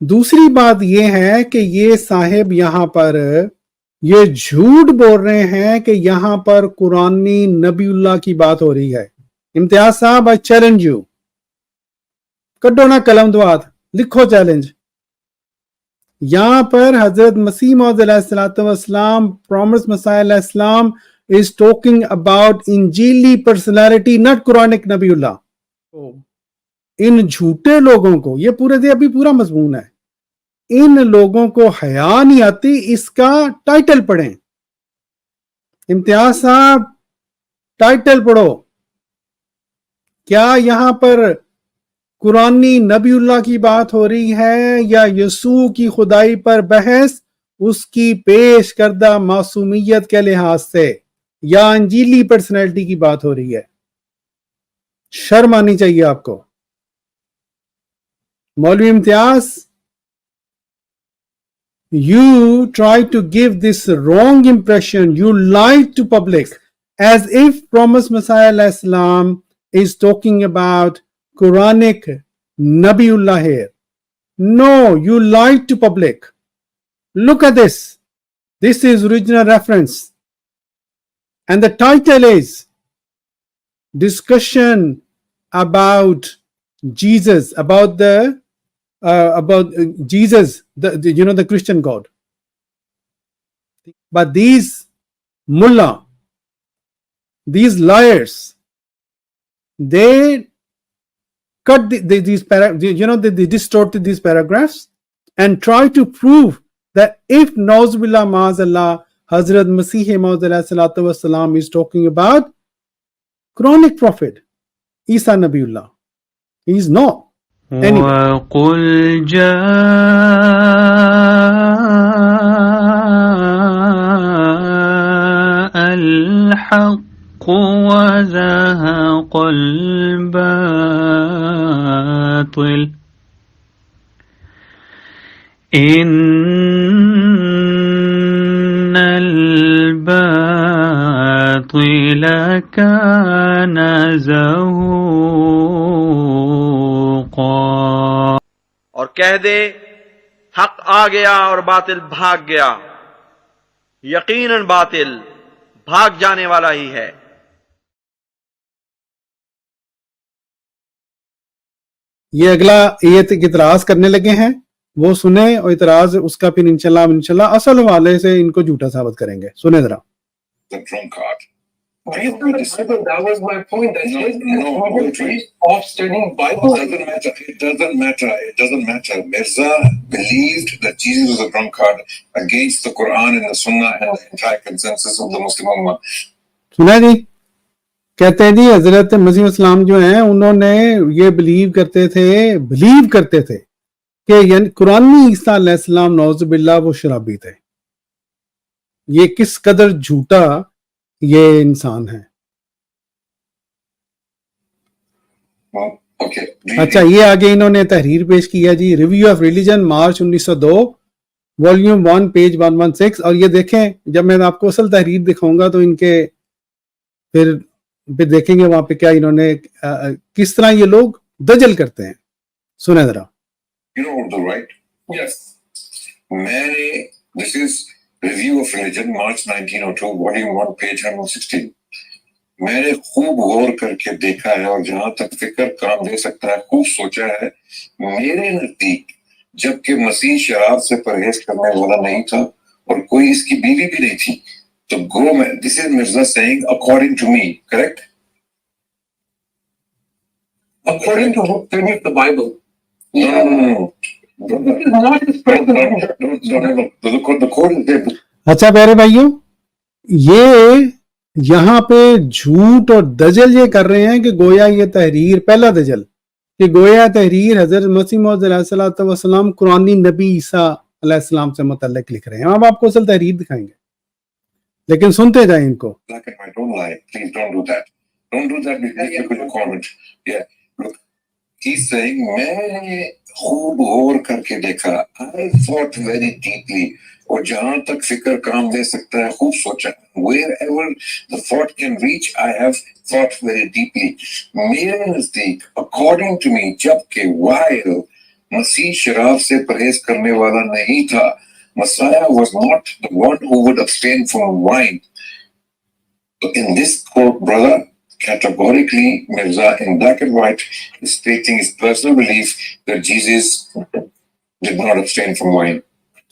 دوسری بات یہ ہے کہ یہ صاحب یہاں پر یہ جھوٹ بول رہے ہیں کہ یہاں پر قرآنی نبی اللہ کی بات ہو رہی ہے. امتیاز صاحب I challenge you, کڈو نا قلم دوات, لکھو چیلنج. یہاں پر حضرت مسیح موعود علیہ السلام پرومس مسیح علیہ السلام is talking about انجیلی پرسنالٹی, not قرآنک نبی اللہ. ان جھوٹے لوگوں کو یہ ابھی پورا مضمون ہے, ان لوگوں کو حیا نہیں آتی. اس کا ٹائٹل پڑھیں. امتیاز صاحب ٹائٹل پڑھو. کیا یہاں پر قرآنی نبی اللہ کی بات ہو رہی ہے یا یسوع کی خدائی پر بحث اس کی پیش کردہ معصومیت کے لحاظ سے, یا انجیلی پرسنالٹی کی بات ہو رہی ہے؟ شرم آنی چاہیے آپ کو. مولوی امتیاز, you try to give this wrong impression, you lied to public as if promised Messiah alayhi salam is talking about Quranic Nabiullah here. No, you lied to public. Look at this. This is original reference. And the title is Discussion about Jesus, about Jesus, the Christian God. But these mullah, these liars, they cut they distorted these paragraphs and try to prove that if Nauzubillah Ma'azallah Hazrat Masih Maud alayhi salatu wasalam is talking about Quranic prophet Isa Nabiullah, he is not. Anyway. وَقُلْ جَاءَ الْحَقُّ وَزَهَقَ الْبَاطِلُ إِنَّ الْبَاطِلَ كَانَ زَهُوقًا. اور کہہ دے حق آ گیا اور باطل بھاگ گیا. یقیناً باطل بھاگ جانے والا ہی ہے. یہ اگلا اعتراض کرنے لگے ہیں, وہ سنیں اور اعتراض اس کا پھر انشاءاللہ اصل حوالے سے ان کو جھوٹا ثابت کریں گے. سنیں ذرا. That was my point. That of studying Bible. It doesn't matter. Mirza believed that Jesus was a drunkard against the Quran and the Sunnah and the entire consensus of the Muslim Ummah. سنا جی, کہتے ہیں جی حضرت مسیح اسلام جو ہیں انہوں نے یہ بلیو کرتے تھے کہ یعنی قرآنی عیسیٰ علیہ السلام نعوذ باللہ وہ شرابی تھے. یہ کس قدر جھوٹا یہ انسان ہے. اچھا, یہ آگے انہوں نے تحریر پیش کیا جی, review of religion March 1902 volume 1 page 116. اور یہ دیکھیں, جب میں آپ کو اصل تحریر دکھاؤں گا تو ان کے پھر دیکھیں گے وہاں پہ کیا انہوں نے کس طرح یہ لوگ دجل کرتے ہیں. سنیں ذرا. This is Review of Religion, March 1902, Volume 1, page 116. میں نے خوب غور کر کے دیکھا ہے اور جہاں تک فکر کام دے سکتا ہے خوب سوچا ہے. میرے نزدیک جبکہ مسیح شراب سے پرہیز کرنے والا نہیں تھا اور کوئی اس کی بیوی بھی نہیں تھی, تو گو میں this is Mirza saying according to me, correct? According to the Bible. No. اچھا پیارے بھائیوں, یہ یہاں پہ جھوٹ اور دجل یہ کر رہے ہیں کہ گویا یہ تحریر, پہلا دجل کہ گویا تحریر حضرت مسیح موعود علیہ السلام قرآنی نبی عیسیٰ علیہ السلام سے متعلق لکھ رہے ہیں. ہم آپ کو اصل تحریر دکھائیں گے لیکن سنتے جائیں ان کو. He's saying, میں نے خوب غور کر کے دیکھا. I thought very deeply. اور جہاں تک فکر کام دے سکتا ہے خوب سوچا. Wherever the thought can reach, I have thought very deeply. میرے نزدیک according to me, جبکہ while مسیح شراب سے پرہیز کرنے والا نہیں تھا. Messiah was not the one who would abstain from wine. So in this quote, brother, categorically, Mirza in black and white is stating his personal belief that Jesus did not abstain from wine.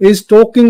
is talking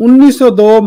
1902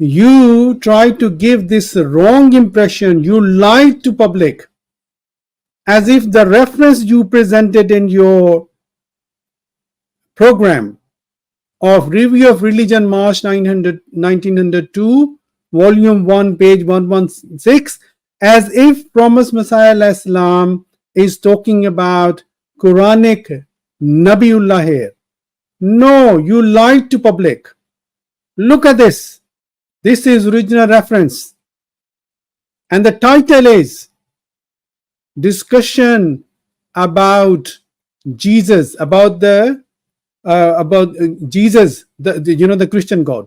you try to give this wrong impression, you lied to public as if the reference you presented in your program of Review of Religion March 1902 volume 1 page 116, as if Promised Messiah alayhi salam is talking about Quranic Nabiullah here. No, you lied to public. Look at this. This is original reference. And the title is Discussion about Jesus, about Jesus, the Christian God.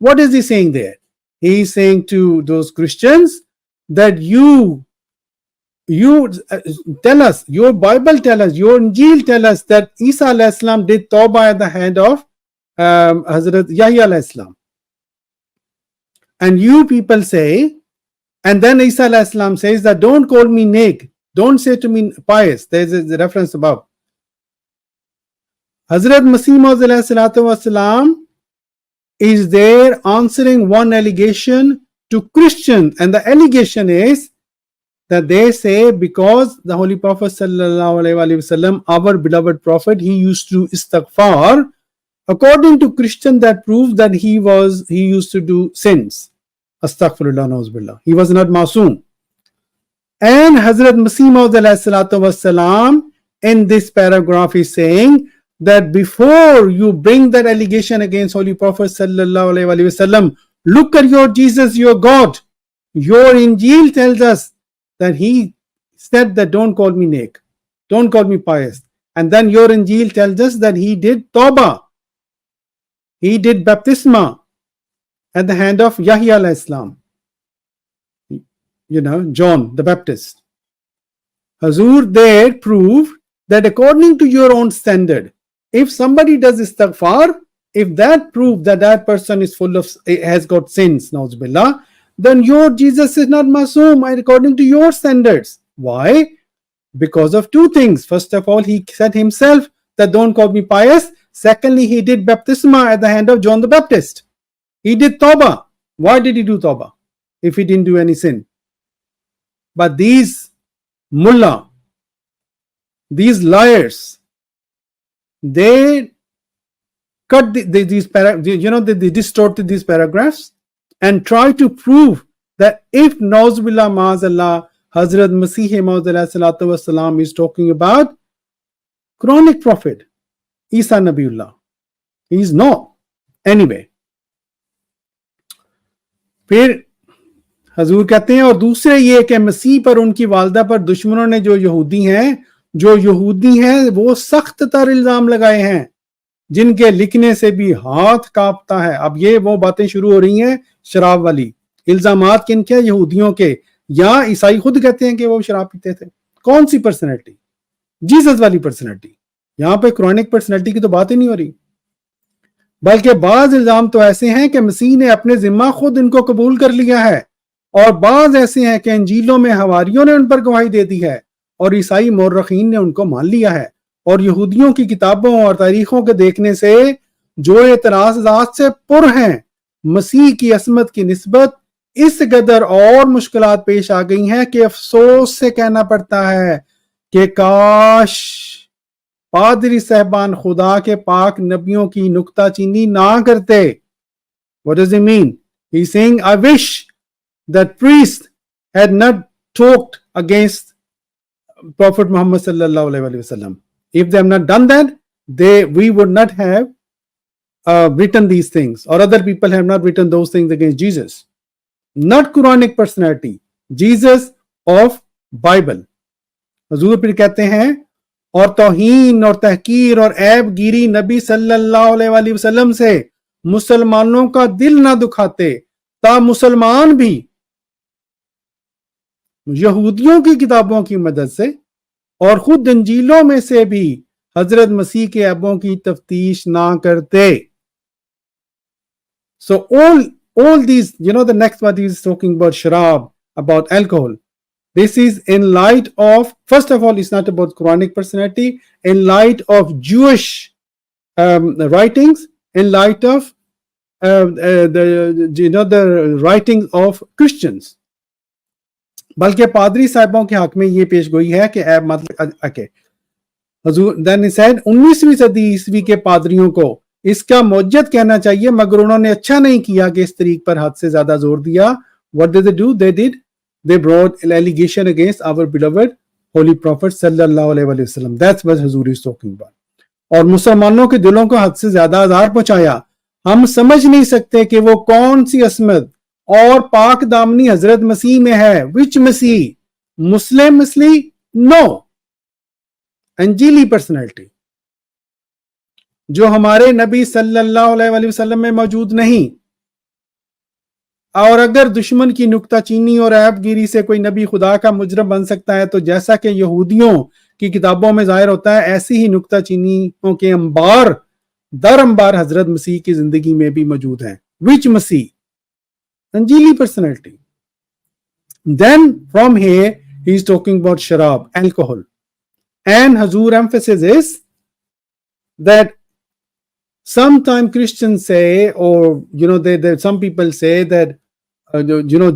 What is he saying there? He is saying to those Christians that you tell us, your Bible tell us, your Injil tell us that Isa alayhi salam did tawbah at the hand of Hazrat Yahya alayhi salam. And you people say, and then Isa alayhi salam says that don't call me neak, don't say to me pious. There's a reference above. Hazrat Masih Maud alayhi salatu wasalam is there answering one allegation to Christians, and the allegation is that they say because the Holy Prophet sallallahu alaihi wasallam, our beloved Prophet, he used to istighfar. According to Christian, that proves that he used to do sins. Astaghfirullah, nauzubillah. He was not masoom. And Hazrat Masih Maud alayhi salatu wasalam in this paragraph is saying that before you bring that allegation against Holy Prophet sallallahu alaihi wasallam, look at your Jesus, your God. Your Injil tells us that he said that don't call me neak, don't call me pious. And then your Injil tells us that he did tawbah. He did baptisma at the hand of Yahya alayhi salam. You know, John the Baptist. Hazur there proved that according to your own standard, if somebody does istighfar, if that proves that that person is full of, has got sins, nauzubillah, then your Jesus is not masoom according to your standards. Why? Because of two things. First of all, he said himself that don't call me pious. Secondly, he did baptisma at the hand of John the Baptist. He did tawbah. Why did he do tawbah if he didn't do any sin? But these mullah, these liars, they cut they distorted these paragraphs and try to prove that if nauzubillah ma'azallah Hazrat Masih Maud alayhi salatu wasalam is talking about Quranic prophet Isa Nabiullah. He is not. Anyway, پھر حضور کہتے ہیں اور دوسرے یہ کہ مسیح پر ان کی والدہ پر دشمنوں نے جو یہودی ہیں وہ سخت تر الزام لگائے ہیں جن کے لکھنے سے بھی ہاتھ کانپتا ہے. اب یہ وہ باتیں شروع ہو رہی ہیں شراب والی. الزامات کن کے؟ یہودیوں کے. یا عیسائی خود کہتے ہیں کہ وہ شراب پیتے تھے. کون سی پرسنالٹی؟ جیسس والی پرسنالٹی. یہاں پہ قرآنک پرسنالٹی کی تو بات ہی نہیں ہو رہی. بلکہ بعض الزام تو ایسے ہیں کہ مسیح نے اپنے ذمہ خود ان کو قبول کر لیا ہے، اور بعض ایسے ہیں کہ انجیلوں میں حواریوں نے ان پر گواہی دے دی ہے اور عیسائی مورخین نے ان کو مان لیا ہے. اور یہودیوں کی کتابوں اور تاریخوں کے دیکھنے سے جو اعتراضات سے پر ہیں مسیح کی عصمت کی نسبت اس قدر اور مشکلات پیش آ گئی ہیں کہ افسوس سے کہنا پڑتا ہے کہ کاش پادری صاحبان خدا کے پاک نبیوں کی نکتہ چینی نہ کرتے. What does he mean? He's saying, I wish that priests had not talked against Prophet Muhammad sallallahu alaihi wasallam. If they have not done that, we would not have written these things, or other people have not written those things against Jesus. Not Quranic personality, Jesus of Bible. حضور پھر کہتے ہیں اور توہین اور تحقیر اور عیب گیری نبی صلی اللہ علیہ وسلم سے مسلمانوں کا دل نہ دکھاتے تا مسلمان بھی یہودیوں کی کتابوں کی مدد سے اور خود انجیلوں میں سے بھی حضرت مسیح کے عیبوں کی تفتیش نہ کرتے. So all these, the next one is talking about sharab, about alcohol. This is in light of, first of all, it's not about Quranic personality, in light of Jewish writings, in light of the writings of Christians. بلکہ پادری صاحبوں کے حق میں یہ پیش گوئی ہے کہ عیب مطلب حضور then he said 19ویں صدی عیسوی کے پادریوں کو اس کا موجد کہنا چاہیے مگر انہوں نے اچھا نہیں کیا کہ اس طریق پر حد سے زیادہ زور دیا. What did they do? They brought an allegation against our beloved holy prophet sallallahu alaihi wasallam. That's what Hazur is talking about. اور مسلمانوں کے دلوں کو حد سے زیادہ آزار پہنچایا. ہم سمجھ نہیں سکتے کہ وہ کون سی عصمت اور پاک دامنی حضرت مسیح میں ہے. Which مسیح؟ مسلم مسیح؟ No. انجیلی پرسنالٹی جو ہمارے نبی صلی اللہ علیہ وسلم میں موجود نہیں. اور اگر دشمن کی نکتہ چینی اور عیب گیری سے کوئی نبی خدا کا مجرم بن سکتا ہے تو جیسا کہ یہودیوں کی کتابوں میں ظاہر ہوتا ہے ایسی ہی نکتہ چینیوں کے انبار در انبار حضرت مسیح کی زندگی میں بھی موجود ہیں. Which مسیح؟ انجیلی personality. Then from here he is talking about sharab, alcohol. And Hazur emphasizes that sometimes Christians say, or some people say that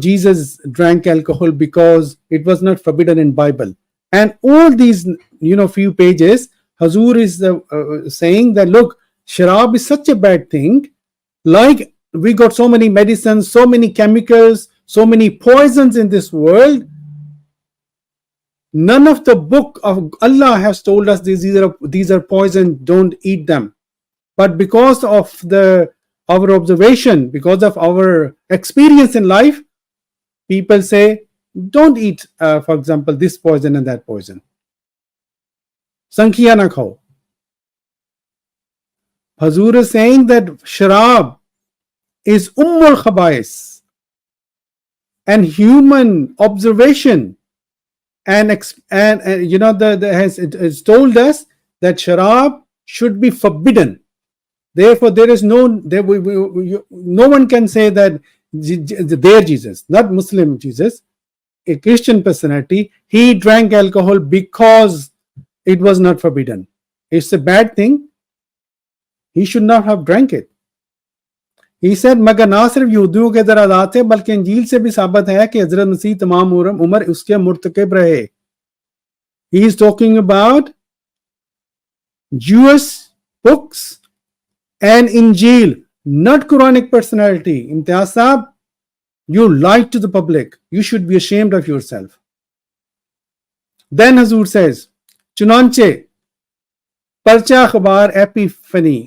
Jesus drank alcohol because it was not forbidden in Bible. And all these few pages Hazur is saying that look, sharab is such a bad thing. Like we got so many medicines, so many chemicals, so many poisons in this world. None of the book of Allah has told us these are poison, don't eat them. But because of our observation, because of our experience in life, people say, don't eat, for example, this poison and that poison. Sankhiya na khao. Hazur is saying that sharab is ummul khaba'is, and human observation and has told us that sharab should be forbidden. Therefore, there is no one can say that their Jesus, not Muslim Jesus, a Christian personality, he drank alcohol because it was not forbidden. It's a bad thing. He should not have drank it. He said, مگر نہ صرف یہودیوں کے اعتراضات تھے بلکہ انجیل سے بھی ثابت ہے کہ حضرت مسیح تمام عمر اس کے مرتکب رہے. He is talking about Jewish books and Injil, not Quranic personality. Imtiaz Saab, you lied to the public. You should be ashamed of yourself. Then Hazur says, چنانچہ پرچہ اخبار ایپیفنی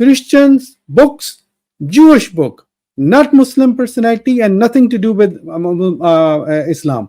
Christians books, Jewish book, not Muslim personality and nothing to do with Islam.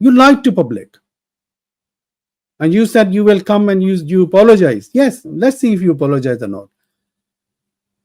You lied to public and you said you will come and you apologize. Yes, let's see if you apologize or not.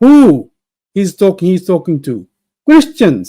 Who he's talking to? Christians.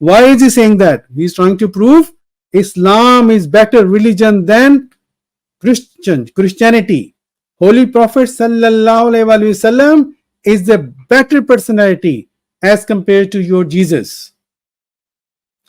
Why is he saying that? He is trying to prove Islam is better religion than Christianity. Holy Prophet sallallahu alaihi wasallam is the better personality as compared to your Jesus.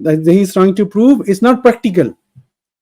he is trying to prove is not practical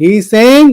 He is saying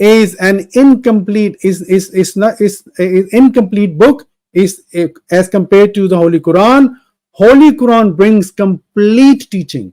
is an incomplete incomplete book as compared to the Holy Quran. Holy Quran brings complete teaching.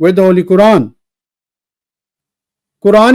with the Holy Quran. Quran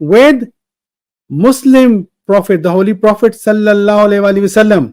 with Muslim Prophet, the Holy Prophet sallallahu alaihi wasallam.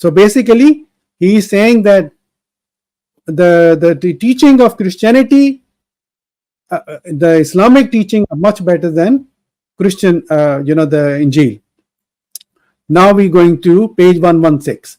So basically he is saying that the teaching of Christianity, the Islamic teaching are much better than Christian, the Injil. Now we going to page 116.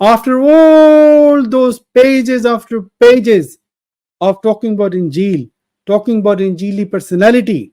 after all those pages after pages of talking about Injil, talking about Injili personality,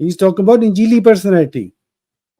he is talking about Injili personality,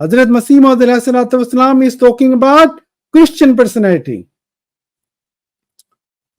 Hazrat Masih Maud is talking about Christian personality.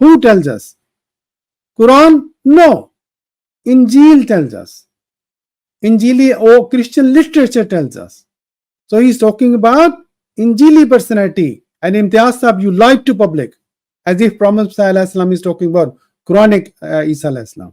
Who tells us? Quran? No. Injil tells us. Injili or Christian literature tells us. So he's talking about Injili personality. And Imtiaz Sahab, you lied to public as if Prophet ﷺ is talking about Quranic Isa ﷺ.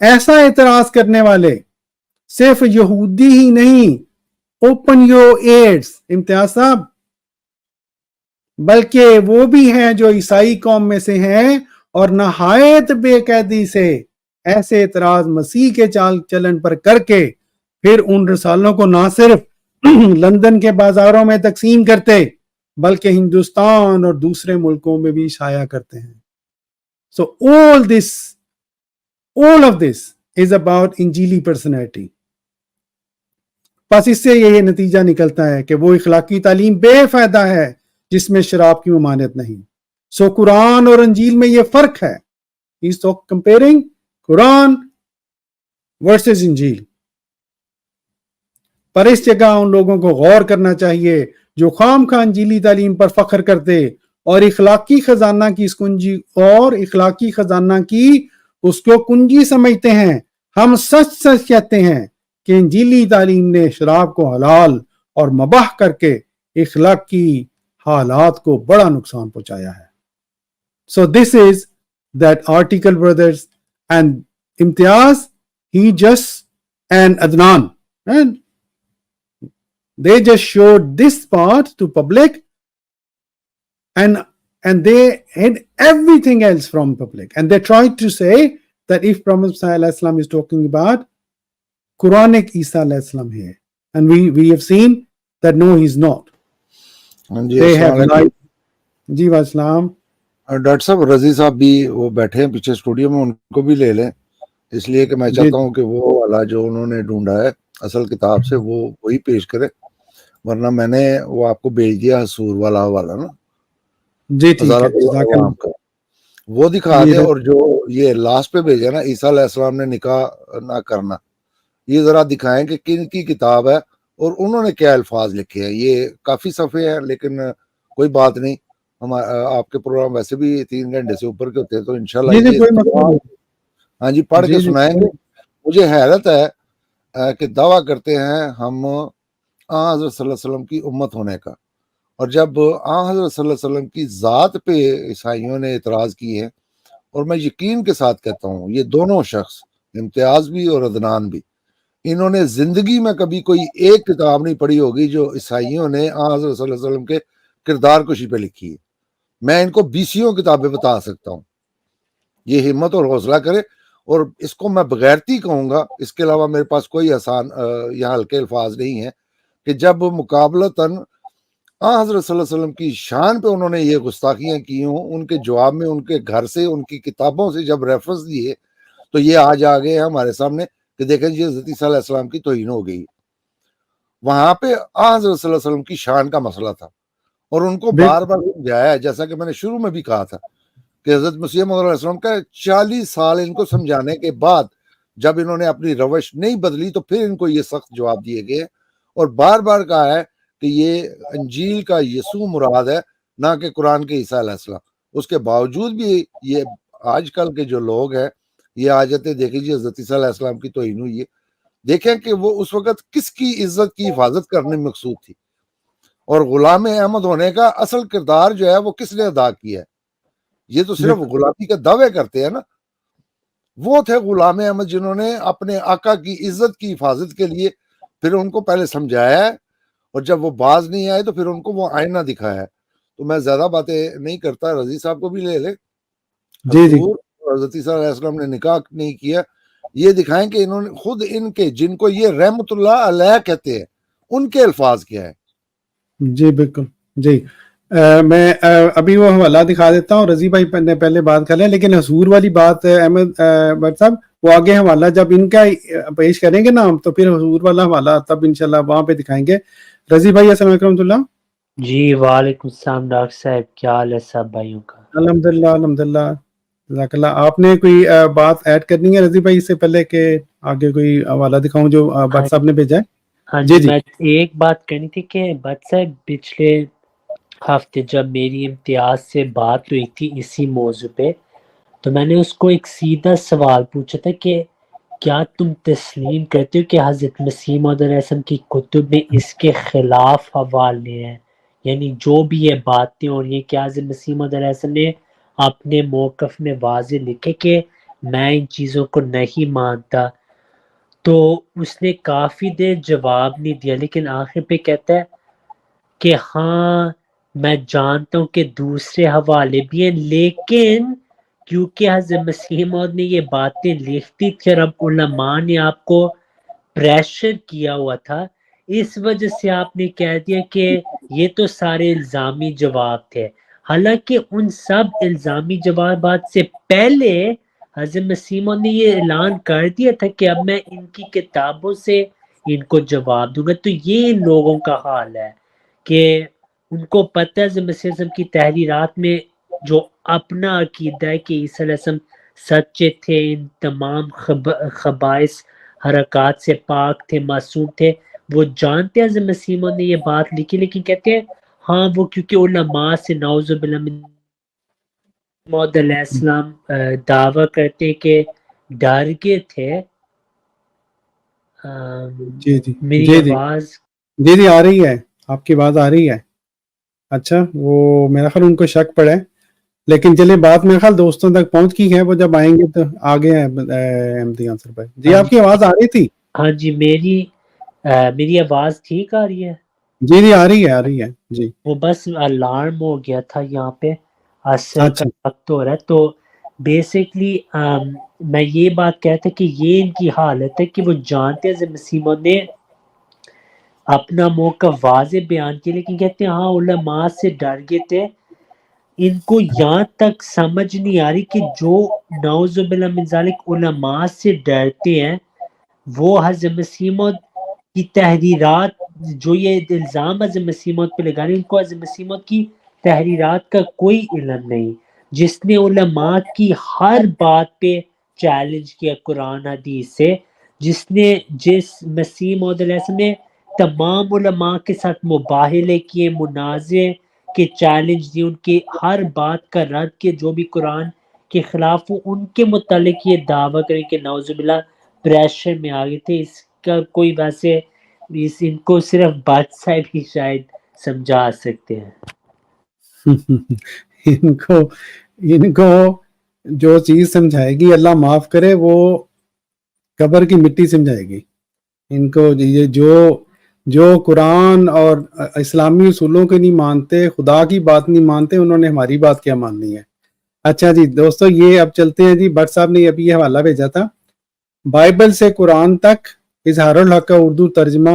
ایسا اعتراض کرنے والے صرف یہودی ہی نہیں، open your ears امتیاز صاحب، بلکہ وہ بھی ہیں جو عیسائی قوم میں سے ہیں اور نہایت بے قیدی سے ایسے اعتراض مسیح کے چال چلن پر کر کے پھر ان رسالوں کو نہ صرف لندن کے بازاروں میں تقسیم کرتے بلکہ ہندوستان اور دوسرے ملکوں میں بھی شائع کرتے ہیں. So all of this is about انجیلی پرسنالٹی. بس اس سے یہ نتیجہ نکلتا ہے کہ وہ اخلاقی تعلیم بے فائدہ ہے جس میں شراب کی ممانعت نہیں. سو قرآن اور انجیل میں یہ فرق ہے. He's comparing قرآن versus انجیل. پر اس جگہ ان لوگوں کو غور کرنا چاہیے جو خام خواہ انجیلی تعلیم پر فخر کرتے اور اخلاقی خزانہ کی اس کو کنجی سمجھتے ہیں. ہم سچ سچ کہتے ہیں کہ انجیلی تعلیم نے شراب کو حلال اور مباح کر کے اخلاقی حالات کو بڑا نقصان پہنچایا ہے. So this is that article, brothers, and Imtiaz, he just, and Adnan, and they just showed this part to public, and they hid everything else from public, and they tried to say that if Prophet ﷺ is talking about Quranic Isa ﷺ here, and we have seen that no, he's not. They have lied. جی والسلام. Doctor صاحب رضی صاحب بھی وہ بیٹھے ہیں پیچھے اسٹوڈیو میں، ان کو بھی لے لیں، اس لیے کہ میں چاہتا ہوں کہ وہ والا جو انہوں نے ڈھونڈا ہے اصل کتاب سے وہ وہی پیش کرے، ورنہ میں نے وہ آپ کو بھیج دیا حصور والا حوالہ نا. جی ٹھیک ہے، وہ دکھا دیں. اور جو یہ لاسٹ پہ بھیجا نا عیسیٰ علیہ السلام نے نکاح نہ کرنا، یہ ذرا دکھائیں کہ کن کی کتاب ہے اور انہوں نے کیا الفاظ لکھے ہیں. یہ کافی صفحے ہیں لیکن کوئی بات نہیں، آپ کے پروگرام ویسے بھی 3 گھنٹے سے اوپر کے ہوتے ہیں تو انشاءاللہ ہاں جی پڑھ کے سنائیں گے. مجھے حیرت ہے کہ دعویٰ کرتے ہیں ہم حضرت صلی اللہ علیہ وسلم کی امت ہونے کا، اور جب حضرت صلی اللہ علیہ وسلم کی ذات پہ عیسائیوں نے اعتراض کیے ہیں، اور میں یقین کے ساتھ کہتا ہوں یہ دونوں شخص امتیاز بھی اور عدنان بھی، انہوں نے زندگی میں کبھی کوئی ایک کتاب نہیں پڑھی ہوگی جو عیسائیوں نے حضرت صلی اللہ علیہ وسلم کے کردار کشی پہ لکھی ہے. میں ان کو 20 کتابیں بتا سکتا ہوں. یہ ہمت اور حوصلہ کرے، اور اس کو میں بغیرتی کہوں گا، اس کے علاوہ میرے پاس کوئی آسان یا ہلکے الفاظ نہیں ہیں، کہ جب مقابلتاً حضرت صلی اللہ علیہ وسلم کی شان پہ انہوں نے یہ گستاخیاں کی ہوں، ان کے جواب میں ان کے گھر سے ان کی کتابوں سے جب ریفرنس دیے تو یہ آج آ گئے ہمارے سامنے کہ دیکھیں جی حضرت عیسیٰ علیہ السلام کی توہین ہو گئی. وہاں پہ حضرت صلی اللہ علیہ وسلم کی شان کا مسئلہ تھا، اور ان کو بار بار سمجھایا ہے، جیسا کہ میں نے شروع میں بھی کہا تھا کہ حضرت مسیح موعود علیہ السلام کا 40 سال ان کو سمجھانے کے بعد جب انہوں نے اپنی روش نہیں بدلی تو پھر ان کو یہ سخت جواب دیے گئے، اور بار بار کہا ہے کہ یہ انجیل کا یسوع مراد ہے نہ کہ قرآن کے عیسیٰ علیہ السلام. اس کے باوجود بھی یہ آج کل کے جو لوگ ہیں یہ آ جاتے، دیکھیں جی حضرت عیسیٰ علیہ السلام کی توہین ہوئی ہے. دیکھیں کہ وہ اس وقت کس کی عزت کی حفاظت کرنے میں مقصود تھی، اور غلام احمد ہونے کا اصل کردار جو ہے وہ کس نے ادا کیا ہے. یہ تو صرف غلامی کے دعوے کرتے ہیں نا، وہ تھے غلام احمد جنہوں نے اپنے آقا کی عزت کی حفاظت کے لیے پھر ان کو پہلے سمجھایا ہے، اور جب وہ باز نہیں آئے تو پھر ان کو وہ آئینہ دکھایا ہے. تو میں زیادہ باتیں نہیں کرتا، رضی صاحب کو بھی لے لے. جی حضرت عیسیٰ علیہ السلام نے نکاح نہیں کیا، یہ دکھائیں کہ انہوں نے خود ان کے جن کو یہ رحمت اللہ علیہ کہتے ہیں ان کے الفاظ کیا ہے. جی بالکل. جی میں ابھی وہ حوالہ دکھا دیتا ہوں، رضی بھائی نے پہلے بات کر لیں، لیکن حضور والی بات احمد بٹ صاحب وہ آگے حوالہ جب ان کا پیش کریں گے نا ہم تو پھر حضور والا حوالہ تب انشاءاللہ وہاں پہ دکھائیں گے. رضی بھائی السلام علیکم ورحمۃ اللہ. جی وعلیکم السلام ڈاکٹر صاحب، کیا حال ہے سب بھائیوں کا؟ الحمدللہ الحمدللہ جزاک اللہ. آپ نے کوئی بات ایڈ کرنی ہے رضی بھائی اس سے پہلے کہ آگے کوئی حوالہ دکھاؤں جو بٹ صاحب نے بھیجا ہے؟ ہاں جی میں ایک بات کرنی تھی کہ بٹ صاحب پچھلے ہفتے جب میری امتیاز سے بات ہوئی تھی اسی موضوع پہ تو میں نے اس کو ایک سیدھا سوال پوچھا تھا کہ کیا تم تسلیم کرتے ہو کہ حضرت مسیح موعود علیہ السلام کی کتب میں اس کے خلاف حوالے ہیں، یعنی جو بھی یہ باتیں ہو رہی ہیں کیا حضرت مسیح موعود علیہ السلام نے اپنے موقف میں واضح لکھے کہ میں ان چیزوں کو نہیں مانتا. تو اس نے کافی دیر جواب نہیں دیا، لیکن آخر پہ کہتا ہے کہ ہاں میں جانتا ہوں کہ دوسرے حوالے بھی ہیں، لیکن کیونکہ حضرت مسیح موعود نے یہ باتیں لکھتی تھی اور اب علماء نے آپ کو پریشر کیا ہوا تھا، اس وجہ سے آپ نے کہہ دیا کہ یہ تو سارے الزامی جواب تھے. حالانکہ ان سب الزامی جوابات سے پہلے حضرت مسیح موعود نے یہ اعلان کر دیا تھا کہ اب میں ان کی کتابوں سے ان کو جواب دوں گا. تو یہ ان لوگوں کا حال ہے کہ ان کو پتہ ہے حضرت مسیح وسلم کی تحریرات میں جو اپنا عقیدہ ہے کہ عیسیٰ علیہ السلام سچے تھے، ان تمام خبائث حرکات سے پاک تھے، معصوم تھے، وہ جانتے ہیں حضرت مسیح موعود نے یہ بات لکھی، لیکن کہتے ہیں ہاں وہ کیونکہ علماء سے نعوذ باللہ من موعود علیہ السلام دعویٰ کرتے کہ ڈر گئے تھے. جی جی میری جی جی آواز جی جی آ رہی ہے، آپ کی آواز آ رہی ہے. اچھا، وہ میرا خیال ان کو شک پڑا ہے، لیکن چلے بات میرے خیال دوستوں تک پہنچ کی ہے، وہ جب آئیں گے تو آگے ہیں احمدی عنصر بھائی. جی آپ کی آواز آ رہی تھی. ہاں جی، میری آواز ٹھیک آ رہی ہے؟ جی جی آ رہی ہے جی. وہ بس الارم ہو گیا تھا یہاں پہ، عصر کا اچھا وقت ہو رہا ہے. تو بیسکلی میں یہ بات کہتا کہ یہ ان کی حالت ہے کہ وہ جانتے ہیں حضرت مسیح موعود نے اپنا موقع واضح بیان کیا، لیکن کہتے ہیں ہاں علماء سے ڈر گئے تھے. ان کو یہاں تک سمجھ نہیں آ رہی کہ جو نعوذ باللہ من ذالک علماء سے ڈرتے ہیں وہ حضرت مسیح موعود کی تحریرات، جو یہ الزام حضرت مسیح موعود پہ لگا رہے ہیں، ان کو حضرت مسیح موعود کی تحریرات کا کوئی علم نہیں. جس نے علماء کی ہر بات پہ چیلنج کیا قرآن حدیث سے، جس مسیح موعود علیہ السلام نے تمام علماء کے ساتھ مباہلے کیے، مناظرے کے چیلنج دی، ان کے ہر بات کا رد کیا جو بھی قرآن کے خلاف ہو، ان کے متعلق یہ دعویٰ کریں کہ نعوذ باللہ پریشر میں آ گئے تھے. اس کا کوئی ویسے ان کو صرف بات صاحب ہی شاید سمجھا سکتے ہیں. ان کو جو چیز سمجھائے گی اللہ معاف کرے، وہ قبر کی مٹی سمجھائے گی. ان کو یہ جو قرآن اور اسلامی اصولوں کے نہیں مانتے، خدا کی بات نہیں مانتے، انہوں نے ہماری بات کیا ماننی ہے. اچھا جی دوستو، یہ اب چلتے ہیں جی. بٹ صاحب نے ابھی یہ حوالہ بھیجا تھا، بائبل سے قرآن تک اظہار الحق کا اردو ترجمہ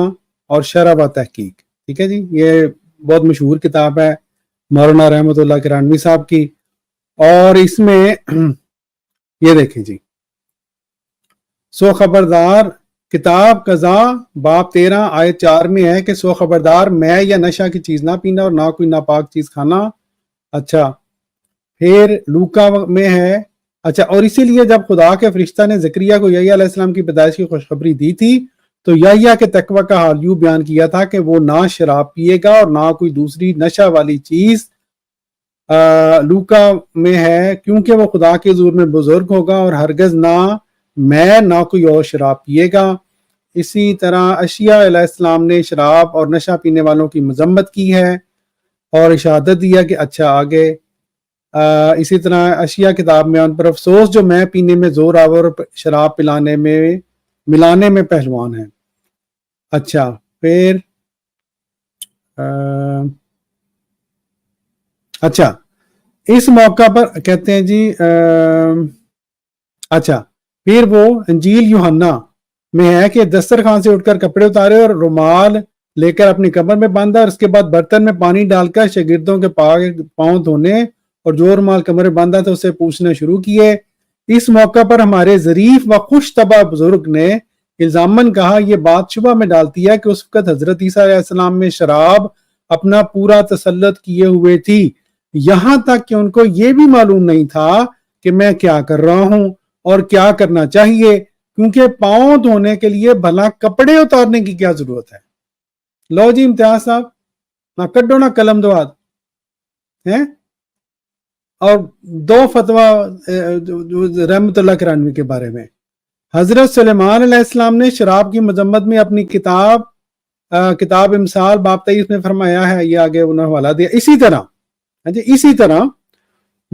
اور شرح و تحقیق. ٹھیک ہے جی، یہ بہت مشہور کتاب ہے مولانا رحمۃ اللہ کرانوی صاحب کی. اور اس میں یہ دیکھیں جی، سو خبردار کتاب قضا باب 13 آیت 4 میں ہے کہ سو خبردار میں یا نشہ کی چیز نہ پینا اور نہ کوئی ناپاک چیز کھانا. اچھا، پھر لوکا میں ہے. اچھا، اور اسی لیے جب خدا کے فرشتہ نے زکریا کو یحییٰ علیہ السلام کی پیدائش کی خوشخبری دی تھی تو یحییٰ کے تقوی کا حال یوں بیان کیا تھا کہ وہ نہ شراب پیے گا اور نہ کوئی دوسری نشہ والی چیز. لوکا میں ہے کیونکہ وہ خدا کے حضور میں بزرگ ہوگا اور ہرگز نہ کوئی اور شراب پیے گا. اسی طرح اشعیاء علیہ السلام نے شراب اور نشہ پینے والوں کی مذمت کی ہے اور اشارت دیا کہ اچھا آگے. اسی طرح اشعیاء کتاب میں ان پر افسوس جو میں پینے میں زور آور شراب ملانے میں پہلوان ہیں. اچھا، پھر اچھا اس موقع پر کہتے ہیں جی اچھا، پھر وہ انجیل یوحنا میں ہے کہ دسترخوان سے اٹھ کر کپڑے اتارے اور رومال لے کر اپنی کمر میں باندھا اور اس کے بعد برتن میں پانی ڈال کر شاگردوں کے پاؤں دھونے اور جو رومال کمر میں باندھا تھا اسے پوچھنا شروع کیے. اس موقع پر ہمارے ظریف و خوش طبع بزرگ نے الزاماً کہا یہ بات شبہ میں ڈالتی ہے کہ اس وقت حضرت عیسیٰ علیہ السلام میں شراب اپنا پورا تسلط کیے ہوئے تھی، یہاں تک کہ ان کو یہ بھی معلوم نہیں تھا کہ میں کیا کر رہا ہوں اور کیا کرنا چاہیے، کیونکہ پاؤں دھونے کے لیے بھلا کپڑے اتارنے کی کیا ضرورت ہے. لو جی امتیاز صاحب، نہ کڈو نہ قلم دو ہاتھ ہیں. اور دو فتویٰ رحمت اللہ کرانوی کے بارے میں. حضرت سلیمان علیہ السلام نے شراب کی مذمت میں اپنی کتاب امثال باب 23 میں فرمایا ہے، یہ آگے انہوں نے حوالہ دیا. اسی طرح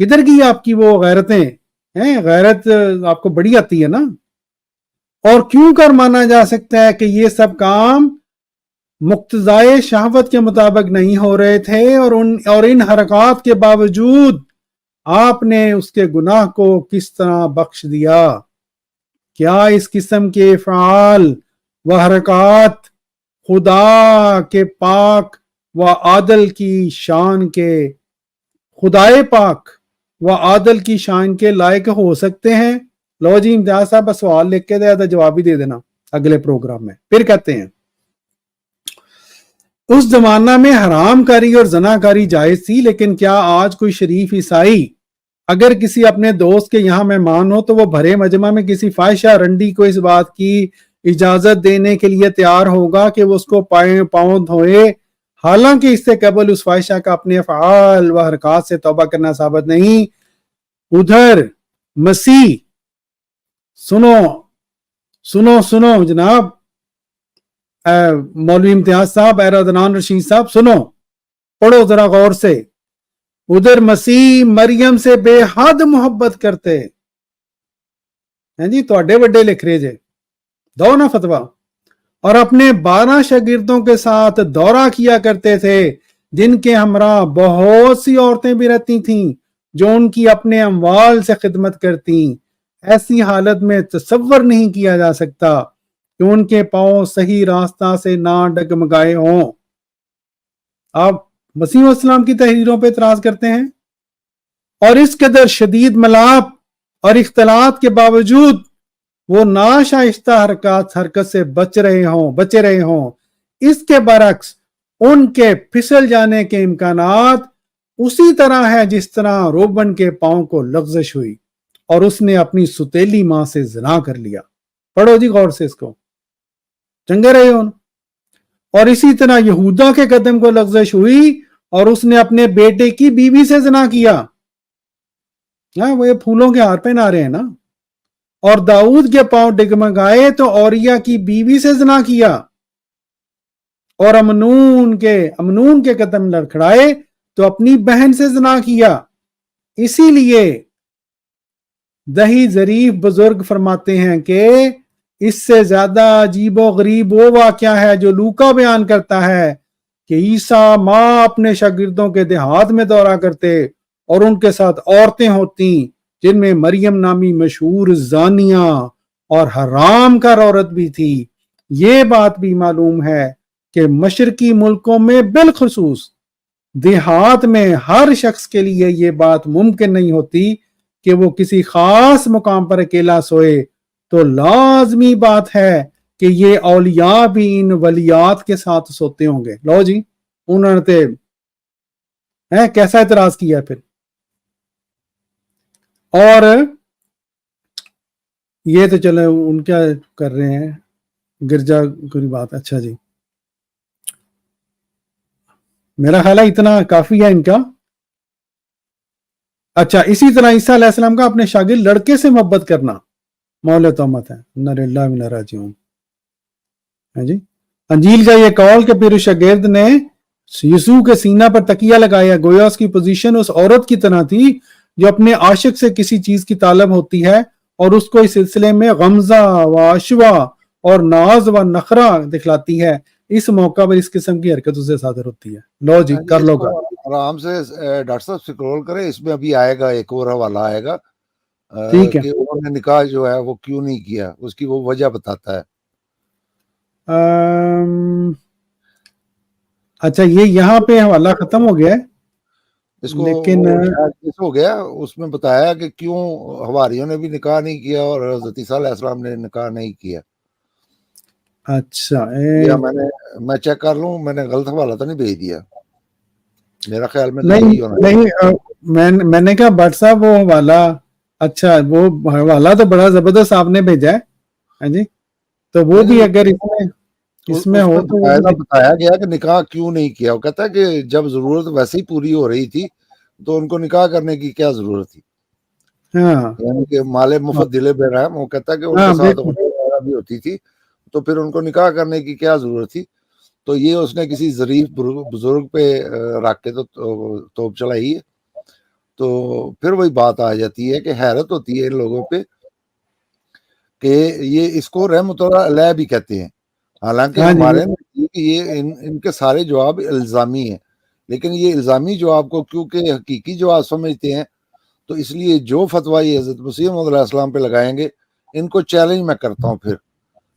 کدھر گئی آپ کی وہ غیرتیں ہیں؟ غیرت آپ کو بڑی آتی ہے نا. اور کیوں کر مانا جا سکتا ہے کہ یہ سب کام مقتضائے شہوت کے مطابق نہیں ہو رہے تھے اور ان حرکات کے باوجود آپ نے اس کے گناہ کو کس طرح بخش دیا؟ کیا اس قسم کے افعال و حرکات خدا کے پاک و عادل کی شان کے خدائے پاک و عادل کی شان کے لائق ہو سکتے ہیں؟ لو جی امتیاز صاحب بس سوال لکھ کے دیا تو جواب ہی دے دینا اگلے پروگرام میں. پھر کہتے ہیں اس زمانہ میں حرام کاری اور زنا کاری جائز تھی، لیکن کیا آج کوئی شریف عیسائی اگر کسی اپنے دوست کے یہاں مہمان ہو تو وہ بھرے مجمع میں کسی فاحشہ رنڈی کو اس بات کی اجازت دینے کے لیے تیار ہوگا کہ وہ اس کو پاؤں دھوئے، حالانکہ اس سے قبل اس فاحشہ کا اپنے افعال و حرکات سے توبہ کرنا ثابت نہیں؟ ادھر مسیح سنو جناب، مولوی امتیاز صاحب، عدنان رشید صاحب، سنو، پڑھو ذرا غور سے. ادھر مسیح مریم سے بے حد محبت کرتے ہیں جی، تواڈے وڈے لکھ رہے جے، دو نا فتویٰ، اور اپنے 12 شاگردوں کے ساتھ دورہ کیا کرتے تھے جن کے ہمراہ بہت سی عورتیں بھی رہتی تھیں جو ان کی اپنے اموال سے خدمت کرتیں. ایسی حالت میں تصور نہیں کیا جا سکتا کہ ان کے پاؤں صحیح راستہ سے نہ ڈگمگائے ہوں. آپ مسیح علیہ السلام کی تحریروں پہ اعتراض کرتے ہیں اور اس قدر شدید ملاپ اور اختلاط کے باوجود وہ ناشائستہ حرکت سے بچے رہے ہوں. اس کے برعکس ان کے پھسل جانے کے امکانات اسی طرح ہے جس طرح روبن کے پاؤں کو لغزش ہوئی اور اس نے اپنی ستیلی ماں سے زنا کر لیا. پڑھو جی غور سے اس کو، چنگے رہے ہوں. اور اسی طرح یہودا کے قدم کو لغزش ہوئی اور اس نے اپنے بیٹے کی بیوی سے زنا کیا. وہ یہ پھولوں کے ہار پہنا رہے ہیں نا. اور داؤد کے پاؤں ڈگمگائے تو اوریا کی بیوی سے زنا کیا، اور امنون کے قدم لڑکھڑائے تو اپنی بہن سے زنا کیا. اسی لیے دہی ظریف بزرگ فرماتے ہیں کہ اس سے زیادہ عجیب و غریب وہ واقعہ ہے جو لوکا بیان کرتا ہے کہ عیسیٰ ماں اپنے شاگردوں کے دیہات میں دورہ کرتے اور ان کے ساتھ عورتیں ہوتی جن میں مریم نامی مشہور زانیہ اور حرام کار عورت بھی تھی. یہ بات بھی معلوم ہے کہ مشرقی ملکوں میں بالخصوص دیہات میں ہر شخص کے لیے یہ بات ممکن نہیں ہوتی کہ وہ کسی خاص مقام پر اکیلا سوئے، تو لازمی بات ہے کہ یہ اولیاء بھی ان ولیات کے ساتھ سوتے ہوں گے. لو جی، انہوں نے کیسا اعتراض کیا پھر. اور یہ تو چلے ان کیا کر رہے ہیں گرجا کی بات. اچھا جی، میرا خیال ہے اتنا کافی ہے ان کا. اچھا، اسی طرح عیسیٰ علیہ السلام کا اپنے شاگرد لڑکے سے محبت کرنا مول تہمت ہے. انا للہ راجعون. جی، انجیل کا یہ قول کہ پھر اس شاگرد نے یسوع کے سینہ پر تکیہ لگایا، گویا اس کی پوزیشن اس عورت کی طرح تھی جو اپنے عاشق سے کسی چیز کی طالب ہوتی ہے اور اس کو اس سلسلے میں غمزہ و عشوہ اور ناز و نخرہ دکھلاتی ہے. اس موقع پر اس قسم کی حرکت اسے صادر ہوتی ہے. لو جی، کر لو گا آرام سے ڈاکٹر صاحب سکرول کریں، اس میں ابھی آئے گا ایک اور حوالہ آئے گا ٹھیک ہے. کہ انہوں نے نکاح جو ہے وہ کیوں نہیں کیا، اس کی وہ وجہ بتاتا ہے. اچھا، یہ یہاں پہ حوالہ ختم ہو گیا ہے، اس کو لیکن ہو گیا، اس میں بتایا کہ کیوں حواریوں نے بھی نکاح نہیں کیا اور حضرت عیسیٰ علیہ السلام نے نکاح نہیں کیا. اچھا یا میں چیک کر لوں، میں نے غلط حوالہ تو نہیں بھیج دیا، میرا خیال میں نہیں، میں نے کہا بٹ صاحب وہ حوالہ، اچھا وہ حوالہ تو بڑا زبردست آپ نے بھیجا ہے. ہاں جی، تو وہ بھی اگر اس میں ہو تو بتایا گیا کہ نکاح کیوں نہیں کیا. وہ کہتا ہے کہ جب ضرورت ویسے ہی پوری ہو رہی تھی تو ان کو نکاح کرنے کی کیا ضرورت تھی. یعنی کہ مال مفت دلے بے رحم، وہ کہتا ہے کہ ان کے ساتھ بھی ہوتی تھی تو پھر ان کو نکاح کرنے کی کیا ضرورت تھی. تو یہ اس نے کسی ظریف بزرگ پہ رکھ کے تو توپ چلائی ہے. تو پھر وہی بات آ جاتی ہے کہ حیرت ہوتی ہے ان لوگوں پہ کہ یہ اس کو رحمۃ اللہ علیہ بھی کہتے ہیں، حالانکہ ہاں جی ہمارے نزدیک یہ ان کے سارے جواب الزامی ہیں، لیکن یہ الزامی جواب کو کیونکہ حقیقی جواب سمجھتے ہیں تو اس لیے جو فتویٰ یہ حضرت مسیح موعود علیہ السلام پہ لگائیں گے ان کو چیلنج میں کرتا ہوں. پھر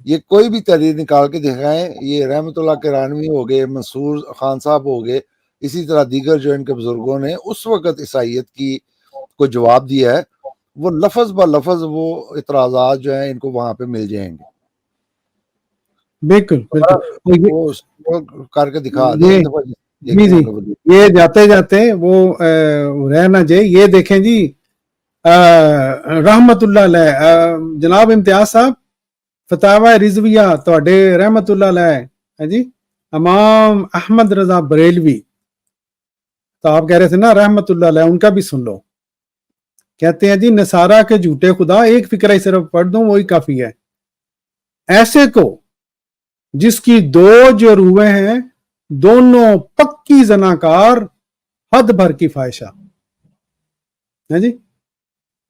یہ کوئی بھی تحریر نکال کے دکھائیں، یہ رحمۃ اللہ کرانوی ہو گئے، منصور خان صاحب ہو گئے، اسی طرح دیگر جو ان کے بزرگوں نے اس وقت عیسائیت کی کو جواب دیا ہے، وہ لفظ با لفظ وہ اعتراضات جو ہیں ان کو وہاں پہ مل جائیں گے. بالکل بالکل. وہ اس کو کر کے دکھا دیں یہ ایک دفعہ جی دیکھیں جی گے. یہ جاتے جاتے وہ رہنا جائے. یہ دیکھیں جی رحمت اللہ علیہ جناب امتیاز صاحب فتاوی رضویہ تواڈے رحمت اللہ علیہ جی امام احمد رضا بریلوی، تو آپ کہہ رہے تھے نا رحمت اللہ علیہ، ان کا بھی سن لو. کہتے ہیں جی نصارہ کے جھوٹے خدا، ایک فقرہ ہی صرف پڑھ دوں وہی کافی ہے. ایسے کو جس کی دو جو روحیں ہیں دونوں پکی زناکار حد بھر کی فاحشہ. ہے جی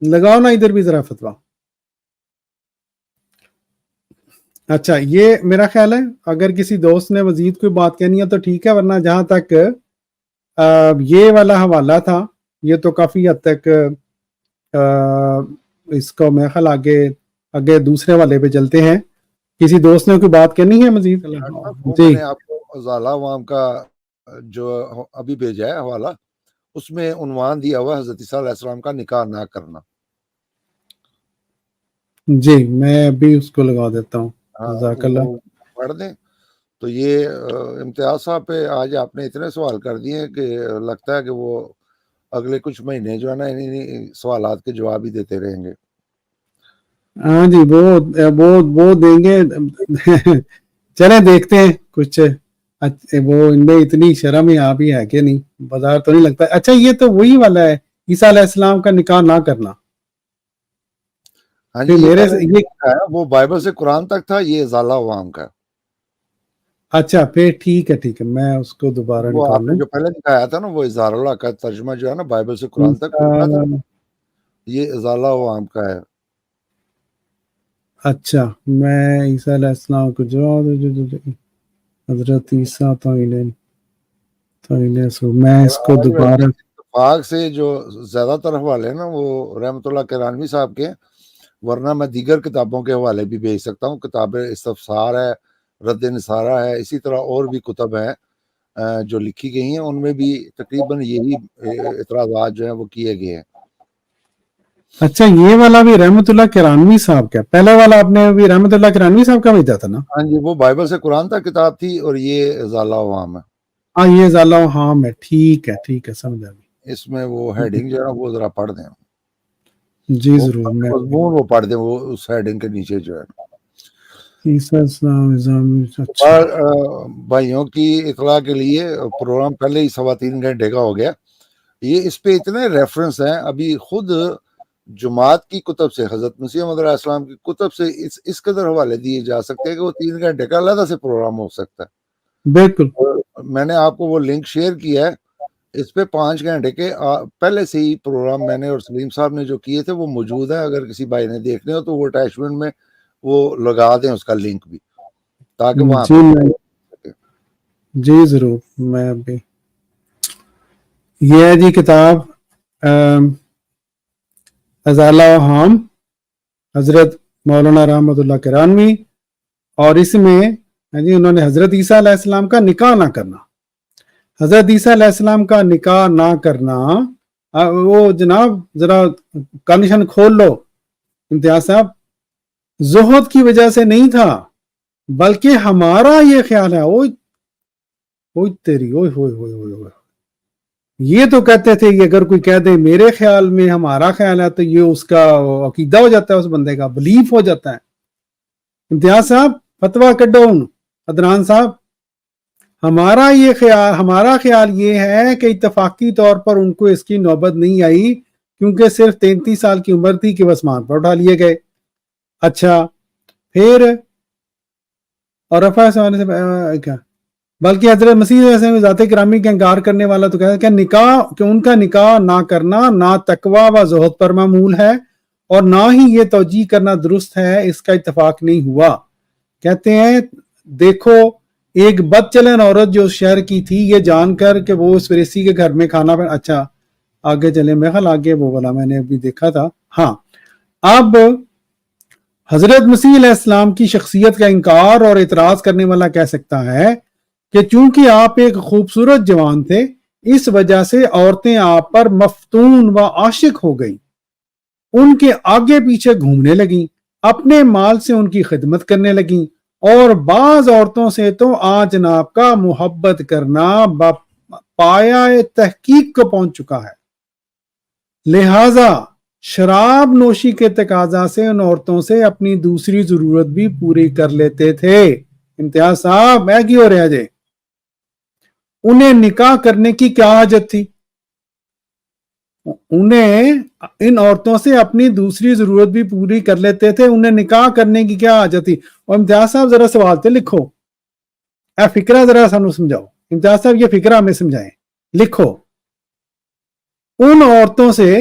لگاؤ نا ادھر بھی ذرا فتویٰ. اچھا یہ میرا خیال ہے اگر کسی دوست نے مزید کوئی بات کہنی ہے تو ٹھیک ہے، ورنہ جہاں تک یہ والا حوالہ تھا یہ تو کافی حد تک اس کو میں خیال آگے دوسرے والے پہ چلتے ہیں. کسی دوست نے کوئی بات کرنی ہے مزید؟ وہ جی میں نے آپ کو ازالہ عوام کا جو ابھی بھیجا ہے حوالہ، اس میں عنوان دیا ہوا حضرت عیسیٰ علیہ السلام کا نکاح نہ کرنا. جی میں ابھی اس کو لگا دیتا ہوں. جزاک اللہ. وہ پڑھ دیں. تو یہ امتیاز صاحب پہ آج آپ نے اتنے سوال کر دیے کہ لگتا ہے کہ وہ اگلے کچھ مہینے جو ہے نا انہی سوالات کے جواب ہی دیتے رہیں گے. ہاں جی وہ دیں گے. چلیں دیکھتے ہیں کچھ وہ ان میں اتنی شرم یہاں بھی ہے کہ نہیں، بازار تو نہیں لگتا. اچھا یہ تو وہی والا ہے عیسیٰ علیہ السلام کا نکاح نہ کرنا. ہاں جی یہ وہ بائبل سے قرآن تک تھا، یہ ازالہ عوام کا. اچھا پھر ٹھیک ہے میں اس کو دوبارہ وہ نکال آپ نے لوں. جو پہلے دکھایا تھا نا وہ اظہار اللہ کا ترجمہ جو ہے نا بائبل سے قرآن تک کا تھا، یہ ازالہ عوام کا ہے. اچھا میں عیسیٰ علیہ السلام کو جو حضرت عیسیٰ میں اس کو دوبارہ اتفاق سے جو زیادہ تر حوالے نا وہ رحمت اللہ کرانوی صاحب کے، ورنہ میں دیگر کتابوں کے حوالے بھی بھیج سکتا ہوں. کتاب استفسار ہے، رد نصارہ ہے، اسی طرح اور بھی کتب ہیں جو لکھی گئی ہیں، ان میں بھی تقریباً یہی اعتراضات جو ہیں وہ کیے گئے ہیں. اچھا یہ والا بھی رحمت اللہ کرانوی صاحب کا، پہلا والا آپ نے بھی رحمت اللہ کرانوی صاحب کا بھیجا تھا نا؟ ہاں جی وہ بائبل سے قرآن تک کتاب تھی اور یہ ازالہ عوام ہے. ہاں یہ ازالہ عوام ہے. ٹھیک ہے سمجھ آ گئی. اس میں وہ ہیڈنگ جو ہے وہ ذرا پڑھ دیں. جی ضرور میں مضمون وہ پڑھ دیں، وہ اس ہیڈنگ کے نیچے جو ہے. عیسیٰ السلام. اچھا بھائیوں کی اطلاع کے لیے پروگرام پہلے ہی 3.25 گھنٹے کا ہو گیا. یہ اس پہ اتنے ریفرنس ہیں، ابھی خود جماعت کی کتب سے، حضرت مسیح موعود علیہ السلام کی کتب سے اس قدر حوالے دیے جا سکتے ہیں کہ وہ 3 گھنٹے کا علیحدہ سے پروگرام ہو سکتا ہے. بالکل. میں نے آپ کو وہ لنک شیئر کیا ہے، اس پہ 5 گھنٹے کے پہلے سے ہی پروگرام میں نے اور سلیم صاحب نے جو کیے تھے وہ موجود ہیں. اگر کسی بھائی نے دیکھنے ہو تو وہ اٹیچمنٹ میں وہ لگا دیں اس کا لنک بھی، تاکہ وہاں پہ جی ضرور. میں ابھی یہ ہے جی کتاب ازالہ عوام حضرت مولانا رحمت اللہ کرانوی، اور اس میں جی انہوں نے حضرت عیسیٰ علیہ السلام کا نکاح نہ کرنا. حضرت عیسیٰ علیہ السلام کا نکاح نہ کرنا وہ جناب ذرا کنڈیشن کھول لو امتیاز صاحب، زہد کی وجہ سے نہیں تھا، بلکہ ہمارا یہ خیال ہے. اوئے تیری اوئے ہوئے ہوئے ہوئے ہوئے، یہ تو کہتے تھے کہ اگر کوئی کہہ دے میرے خیال میں ہمارا خیال ہے تو یہ اس کا عقیدہ ہو جاتا ہے، اس بندے کا بلیف ہو جاتا ہے. امتیاز صاحب فتویٰ کڈو. عدنان صاحب ہمارا خیال یہ ہے کہ اتفاقی طور پر ان کو اس کی نوبت نہیں آئی کیونکہ صرف 33 سال کی عمر تھی کہ وہ آسمان پر اٹھا لیے گئے. اچھا پھر اور رفع سے کیا بلکہ حضرت مسیح ویسے ذات گرامی کا انکار کرنے والا تو کہتا ہے کہ نکاح کہ ان کا نکاح نہ کرنا نہ تقوی و زہد پر معمول ہے اور نہ ہی یہ توجیہ کرنا درست ہے، اس کا اتفاق نہیں ہوا۔ کہتے ہیں دیکھو ایک بد چلن عورت جو شہر کی تھی، یہ جان کر کہ وہ اس فریسی کے گھر میں کھانا اچھا آگے چلے، میں خیال آگے وہ بولا میں نے ابھی دیکھا تھا۔ ہاں، اب حضرت مسیح علیہ السلام کی شخصیت کا انکار اور اعتراض کرنے والا کہہ سکتا ہے کہ چونکہ آپ ایک خوبصورت جوان تھے، اس وجہ سے عورتیں آپ پر مفتون و عاشق ہو گئیں، ان کے آگے پیچھے گھومنے لگیں، اپنے مال سے ان کی خدمت کرنے لگیں، اور بعض عورتوں سے تو جناب کا محبت کرنا پایا تحقیق کو پہنچ چکا ہے۔ لہذا شراب نوشی کے تقاضا سے ان عورتوں سے اپنی دوسری ضرورت بھی پوری کر لیتے تھے۔ امتیاز صاحب میں کی ہو رہا جے، انہیں نکاح کرنے کی کیا حاجت تھی؟ انہیں ان عورتوں سے اپنی دوسری ضرورت بھی پوری کر لیتے تھے، انہیں نکاح کرنے کی کیا حاجت تھی؟ اور امتیاز صاحب ذرا سوال تے لکھو، اے فکرہ ذرا سانو سمجھاؤ، امتیاز صاحب یہ فکرہ ہمیں سمجھائیں، لکھو۔ ان عورتوں سے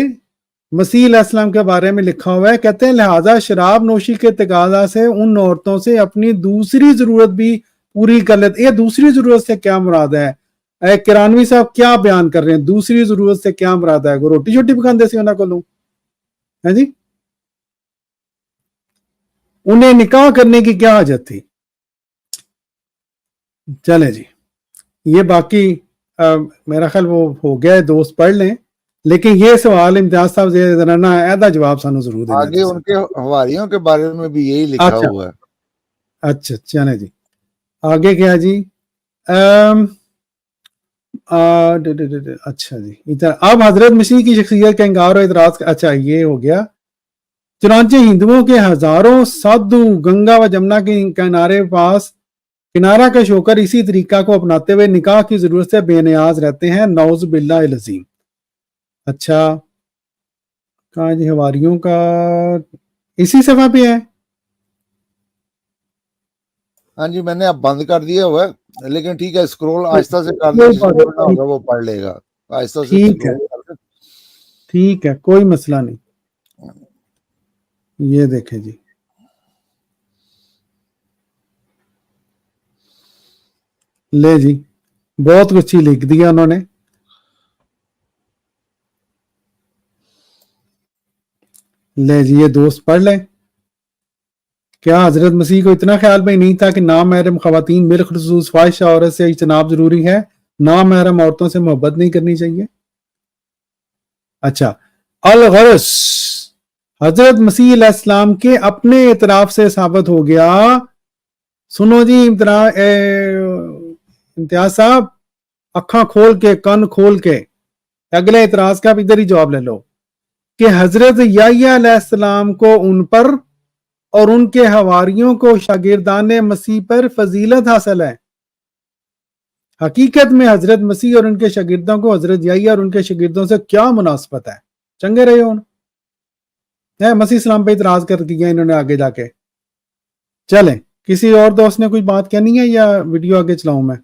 مسیح علیہ السلام کے بارے میں لکھا ہوا ہے، کہتے ہیں لہٰذا شراب نوشی کے تقاضا سے ان عورتوں سے اپنی دوسری ضرورت بھی پوری کر لیتے۔ یہ دوسری ضرورت سے کیا مراد ہے؟ اے کرانوی صاحب کیا بیان کر رہے ہیں؟ دوسری ضرورت سے کیا مراد ہے؟ روٹی شوٹی پکاندے سی انہاں کولوں ہے جی، انہیں نکاح کرنے کی کیا حاجت تھی؟ چلیں جی، یہ باقی میرا خیال وہ ہو گیا ہے، دوست پڑھ لیں، لیکن یہ سوال امتیاز صاحب سے ذرا نا عہدہ جواب سانو ضرور دینا۔ آگے ان کے حواریوں کے بارے میں بھی یہی لکھا ہوا ہے۔ اچھا چلیں جی، آگے کیا جی؟ اچھا جی، اب حضرت مسیح کی شخصیت کا انکار و اعتراض، اچھا یہ ہو گیا۔ چنانچہ ہندوؤں کے ہزاروں سادھو گنگا و جمنا کے کنارے پاس کنارہ کش ہو کر اسی طریقہ کو اپناتے ہوئے نکاح کی ضرورت سے بے نیاز رہتے ہیں، نعوذ باللہ العظیم۔ اچھا کہاں جی؟ حواریوں کا اسی صفحہ پہ ہے؟ ہاں جی، میں نے اب بند کر دیا ہوا ہے، لیکن ٹھیک ہے، اسکرول آہستہ سے کر دیں، جس کو پڑھنا ہوگا وہ پڑھ لے گا، آہستہ سے ٹھیک ہے اسکرول کر دیں۔ ٹھیک ہے، کوئی مسئلہ نہیں۔ یہ دیکھیں جی، لے جی بہت کچھ ہی لکھ دیا انہوں نے۔ لے جی یہ دوست پڑھ لیں۔ کیا حضرت مسیح کو اتنا خیال میں نہیں تھا کہ نامحرم خواتین بالخصوص فاحشہ عورت سے اجتناب ضروری ہے، نامحرم عورتوں سے محبت نہیں کرنی چاہیے؟ اچھا، الغرض حضرت مسیح علیہ السلام کے اپنے اعتراف سے ثابت ہو گیا۔ سنو جی امتیاز صاحب، اکھاں کھول کے کن کھول کے اگلے اعتراض کا بھی ادھر ہی جواب لے لو کہ حضرت یحییٰ علیہ السلام کو ان پر اور ان کے حواریوں کو شاگردان مسیح پر فضیلت حاصل ہے۔ حقیقت میں حضرت مسیح اور ان کے شاگردوں کو حضرت یحییٰ اور ان کے شاگردوں سے کیا مناسبت ہے؟ چنگے رہے ہون مسیح اسلام پہ اعتراض کر دیا انہوں نے آگے جا کے۔ چلیں، کسی اور دوست نے کوئی بات کہنی ہے یا ویڈیو آگے چلاؤں میں؟